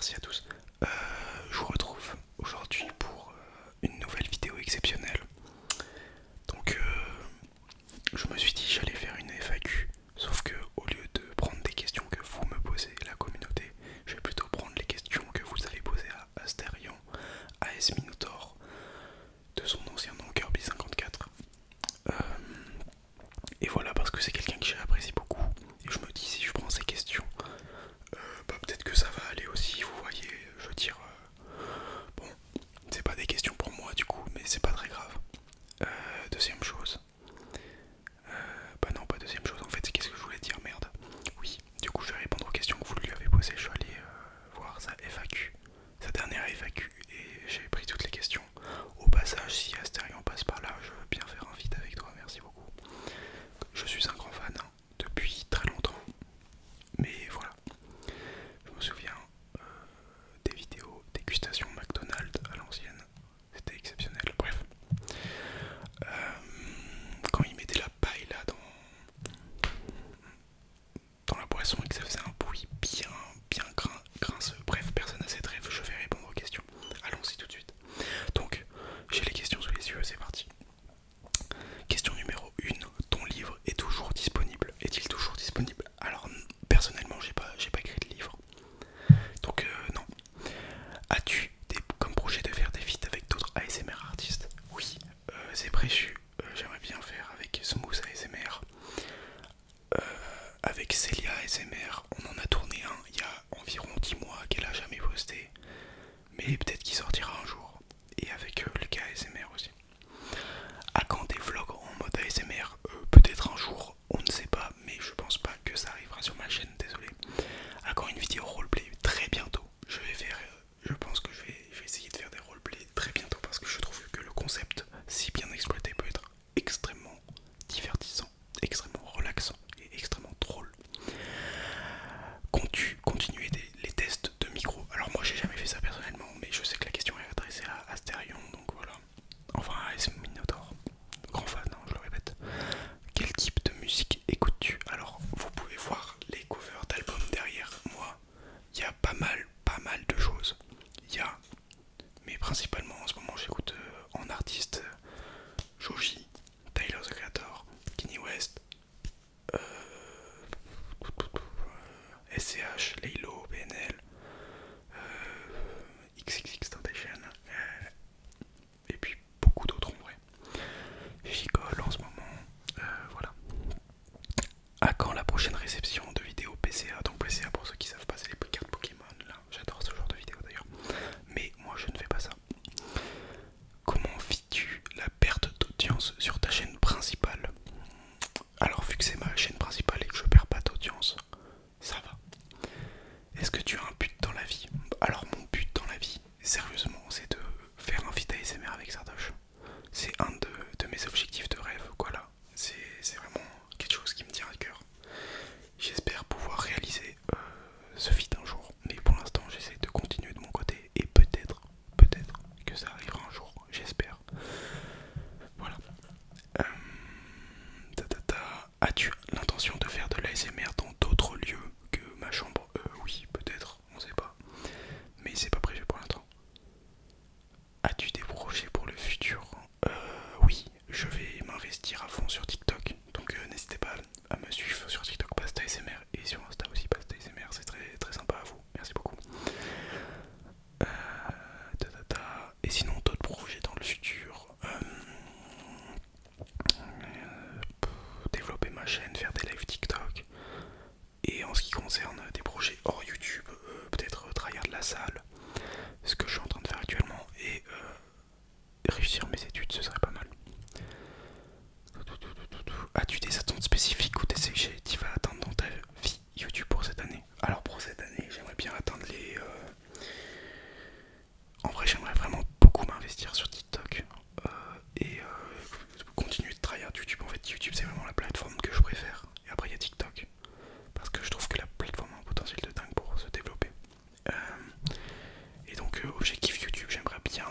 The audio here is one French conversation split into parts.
merci à tous. Je vous retrouve aujourd'hui pour une nouvelle vidéo exceptionnelle. Donc je me suis dit que j'allais faire une FAQ, sauf que au lieu de prendre des questions que vous me posez, la communauté, je vais plutôt prendre les questions que vous avez posées à Asterion, à S Minotaur, de son ancien nom Kirby 54. Et voilà, parce que c'est quelqu'un que j'apprécie beaucoup. Et je me dis, si je prends ces questions, peut-être que ça va aller aussi, vous voyez. Je veux dire, bon, c'est pas des questions pour moi du coup, mais c'est pas très grave. Deuxième chose. Bah non, pas deuxième chose, en fait, c'est qu'est-ce que je voulais dire, merde. Oui, du coup, je vais répondre aux questions que vous lui avez posées. Je suis allé voir sa FAQ, sa dernière FAQ, et j'ai pris toutes les questions. Au passage, si Asterion passe par là, je veux bien faire un feat avec toi, merci beaucoup. Je suis un grand fan, hein, depuis très longtemps. Mais voilà, je me souviens des vidéos dégustation McDonald's à l'ancienne, c'était exceptionnel. Bref, quand il mettait la paille là dans la boisson et que ça faisait un bruit bien grinceux. Bref, personne n'a cette rêve, je vais répondre aux questions. Allons-y tout de suite. Donc, j'ai les questions sous les yeux, c'est parti. Question numéro 1, ton livre est toujours disponible? Est-il toujours disponible? Alors, personnellement, j'ai pas écrit de livre. Donc, non. As-tu comme projet de faire des feats avec d'autres ASMR artistes? Oui, c'est prévu. J'aimerais bien faire avec Smooth ASMR, avec Celia ASMR. On en a tourné un il y a environ 10 mois qu'elle a jamais posté, mais peut-être qu'il sortira un jour. Et avec Lucas ASMR aussi. À quand des vlogs en mode ASMR? Peut-être un jour, on ne sait pas, mais je pense pas que ça arrivera sur ma chaîne, désolé. À quand une vidéo roleplay? Très bientôt. Je pense que je vais essayer de faire des roleplays très bientôt parce que je trouve que le concept, si bien exploité, peut être extrêmement divertissant, extrêmement relaxant et extrêmement drôle. Comptes-tu continuer les tests de micro? Alors moi j'ai jamais fait ça personnellement, mais je sais que la question est adressée à Asterion, donc voilà. Enfin à S Minotaur, grand fan, hein, je le répète. Quel type de musique écoutes-tu? Alors vous pouvez voir les covers d'albums derrière moi. Il y a pas mal de choses. Il y a, mais principalement en ce moment j'écoute en artiste Joji, Tyler the Creator, Kanye West, SCH, Laylo, PNL, XXXTentacion, et puis beaucoup d'autres en vrai. J'y colle en ce moment, voilà. À quand la prochaine réception de vidéos PCA? Donc PCA, pour ceux qui savent pas, c'est les cartes Pokémon là. J'adore ce genre de vidéos d'ailleurs. Mais moi je ne fais pas ça. Comment vis-tu la perte d'audience sur ta chaîne principale? Alors vu que c'est ma chaîne principale et que je perds pas d'audience, ça va. Est-ce que tu as un but dans la vie? Alors mon but dans la vie, sérieusement, c'est de faire un feat ASMR avec Sardoche. C'est un de mes objectifs de rêve, quoi là. C'est vraiment quelque chose qui me tient à cœur. J'espère pouvoir réaliser ce feat un jour, mais pour l'instant j'essaie de continuer de mon côté et peut-être que ça arrivera un jour, j'espère. Voilà. As-tu l'intention de faire de l'ASMR dans d'autres lieux que ma chambre? Oui, peut-être, on sait pas, mais c'est pas prévu pour l'instant. As-tu des projets pour le futur? Oui, je vais m'investir à fond sur TikTok, donc n'hésitez pas à me suivre sur TikTok Pasta ASMR et sur Insta aussi Pasta ASMR, c'est très sympa à vous, merci beaucoup. Et sinon d'autres projets dans le futur, développer ma chaîne, faire des lives TikTok. Et en ce qui concerne des projets hors YouTube, peut-être tryhard de la salle, ce que je suis en train de faire actuellement, et réussir mes études, ce serait pas mal. As-tu des attentes spécifiques ou des objectifs tu vas atteindre dans ta vie YouTube pour cette année? Alors pour cette année, j'aimerais bien atteindre les... En vrai, j'aimerais vraiment beaucoup m'investir sur TikTok et continuer de tryhard YouTube. En fait, YouTube c'est vraiment la plateforme que je préfère. Et après il y a TikTok, parce que je trouve que la plateforme a un potentiel de dingue pour se développer. Et donc objectif YouTube, j'aimerais bien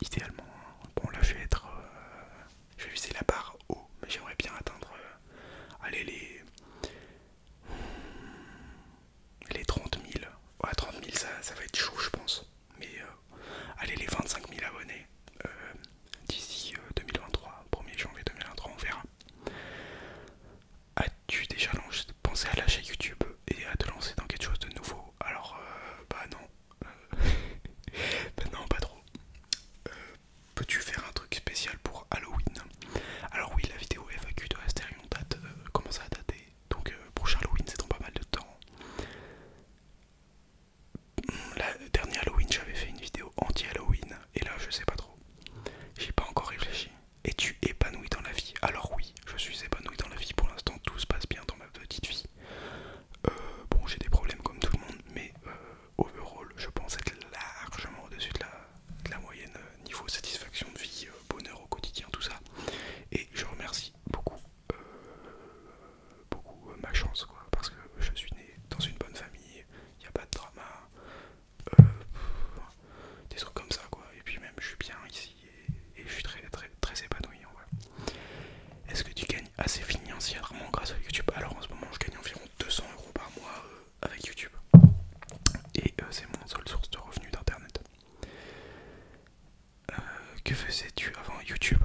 idéalement, bon là je vais être as-tu déjà pensé à lâcher YouTube et à te lancer dans quelque chose de nouveau? Alors, bah non. Bah non, pas trop. Peux-tu faire un truc spécial pour Halloween? Alors oui, la vidéo FAQ de Astérion commence à dater. Donc prochain Halloween, c'est dans pas mal de temps. La dernière Halloween, j'avais fait une vidéo anti-Halloween. Et là, je sais pas trop. J'ai pas encore réfléchi. Es-tu épanoui dans la vie? Alors oui, je suis épanoui dans la vie. Pour l'instant, tout se passe bien dans ma petite vie. Bon, j'ai des problèmes comme tout le monde, mais overall, je pense être largement au-dessus de la moyenne niveau satisfaction de vie, bonheur au quotidien, tout ça. Et je remercie beaucoup, ma chance, quoi, parce que je suis né dans une bonne famille, il n'y a pas de drama, euh, des trucs comme ça, quoi. Et puis même, je suis bien ici et je suis très, très, très épanoui, en vrai. Est-ce que tu gagnes assez financièrement grâce à YouTube? Alors en ce moment, je gagne environ 200 € par mois avec YouTube. Et c'est mon seule source de revenus d'internet. Que faisais-tu avant YouTube?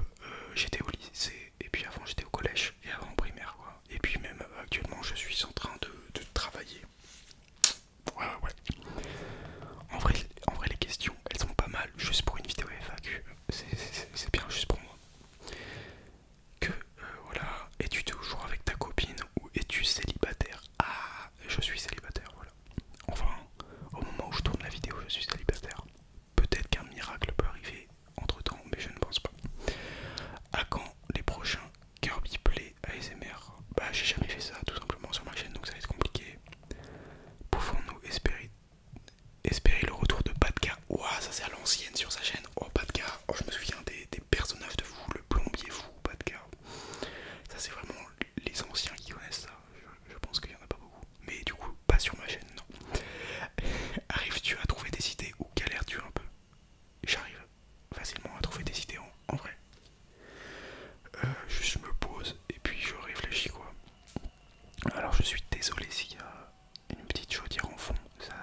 J'étais au lycée, et puis avant j'étais au collège, et avant en primaire, quoi. Et puis même actuellement je suis en train de travailler. Ouais, ouais, ouais. En vrai les questions, elles sont pas mal, juste pour une vidéo FAQ. C'est bien juste pour moi. Que, voilà, es-tu toujours avec ta copine ou es-tu célibataire? Ah, je suis célibataire, voilà. Enfin, au moment où je tourne la vidéo, je suis célibataire. Peut-être qu'un miracle peut arriver entre temps, mais je ne pense pas. À quand les prochains Kirby Play ASMR? Bah, j'ai jamais fait ça tout simplement sur ma chaîne, donc ça va être compliqué. Pouvons-nous espérer le retour de Patka? Ouah, ça c'est à l'ancienne sur sa chaîne. Oh, Patka, oh, je me souviens des personnages de fou, le plombier fou, Patka. Ça c'est vraiment les anciens qui connaissent ça. Je pense qu'il y en a pas beaucoup. Mais du coup, pas sur ma chaîne, non. Arrives-tu à trouver des idées ou galères-tu un peu? J'arrive facilement à trouver des idées en vrai. Juste je me pose et puis je réfléchis, quoi. Alors je suis désolé s'il y a une petite chaudière en fond, ça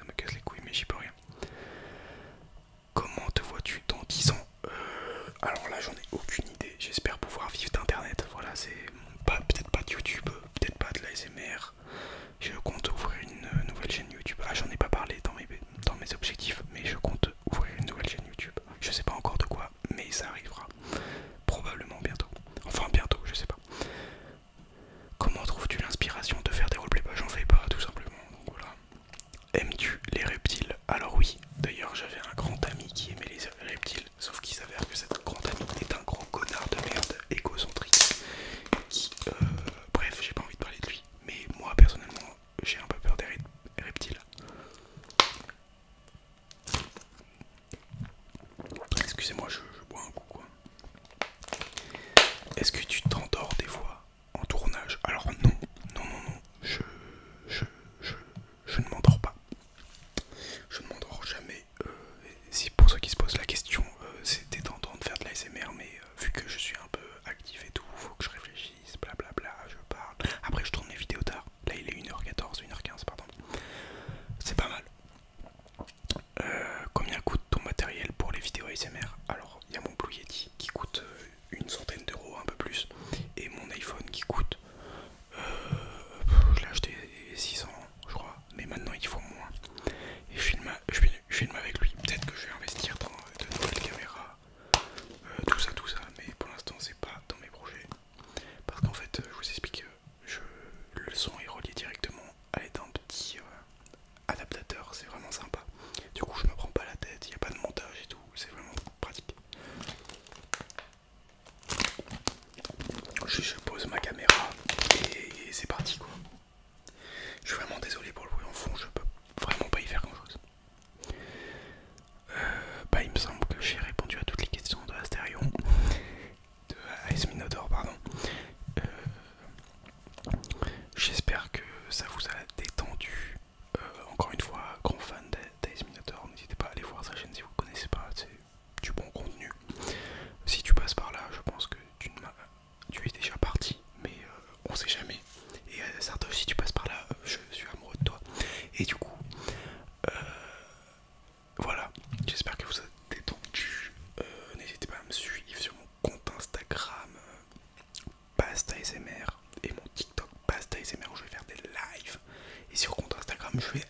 me casse les couilles, mais j'y peux rien. Comment te vois-tu dans 10 ans? Alors là j'en ai aucune idée, j'espère pouvoir vivre d'internet. Voilà, c'est peut-être pas de YouTube, peut-être pas de l'ASMR. Je compte ouvrir une nouvelle chaîne YouTube. Ah, j'en ai pas parlé dans mes objectifs, mais je compte ouvrir une nouvelle chaîne YouTube. Je sais pas encore de quoi, mais ça arrivera probablement bientôt. Enfin bientôt, je sais pas. Comment trouves-tu l'inspiration de faire des roleplays? Bah j'en fais pas tout simplement, donc voilà. Aimes-tu les reptiles? Alors oui, d'ailleurs j'avais un grand ami qui aimait les reptiles, sauf qu'il s'avère que cet grand ami est un gros connard de merde égocentrique qui, bref, j'ai pas envie de parler de lui, mais moi personnellement j'ai un peu peur des reptiles. Excusez-moi, je bois un coup, quoi. Est-ce que tu t'endors des fois en tournage? Alors non, non, non, non, je ne m'endors pas. Je ne m'endors jamais. Si pour ceux qui se posent la question, c'était tentant de faire de l'ASMR, mais vu que je suis un peu actif et tout, faut que je réfléchisse, blablabla, je parle. Après je tourne mes vidéos tard. Là il est 1h14, 1h15, pardon. C'est pas mal. Combien coûte ton matériel pour les vidéos ASMR? Alors il y a mon Blue Yeti qui coûte une centaine d'euros, un peu plus, et mon iPhone qui coûte, je l'ai acheté 600 je crois, mais maintenant il faut moins. Et je filme avec lui. Peut-être que je vais investir dans de nouvelles caméras, tout ça, mais pour l'instant c'est pas dans mes projets. Parce qu'en fait, je vous explique, le son est relié directement à un petit adaptateur, c'est vraiment sympa. Du coup, je me prends pas la tête, il n'y a pas de montage et tout, c'est vraiment pratique. Je pose ma caméra et c'est parti, quoi. Je suis vraiment désolé pour le bruit en fond, je peux vraiment pas y faire grand chose. Bah, il me semble que j'ai répondu à toutes les questions de Astérion, de AS Minotaur, pardon. J'espère que ça vous a détendu. Encore une fois, grand fan d'AS Minotaur, n'hésitez pas à aller voir sa chaîne si vous ne connaissez pas, c'est du bon contenu. Si tu passes par là, je pense que tu es déjà parti, mais on sait jamais. Et Sardoche, si tu passes par là, je suis amoureux de toi. Et du coup, voilà, j'espère que vous êtes détendu. N'hésitez pas à me suivre sur mon compte Instagram, Bast ASMR, et mon TikTok comme je vais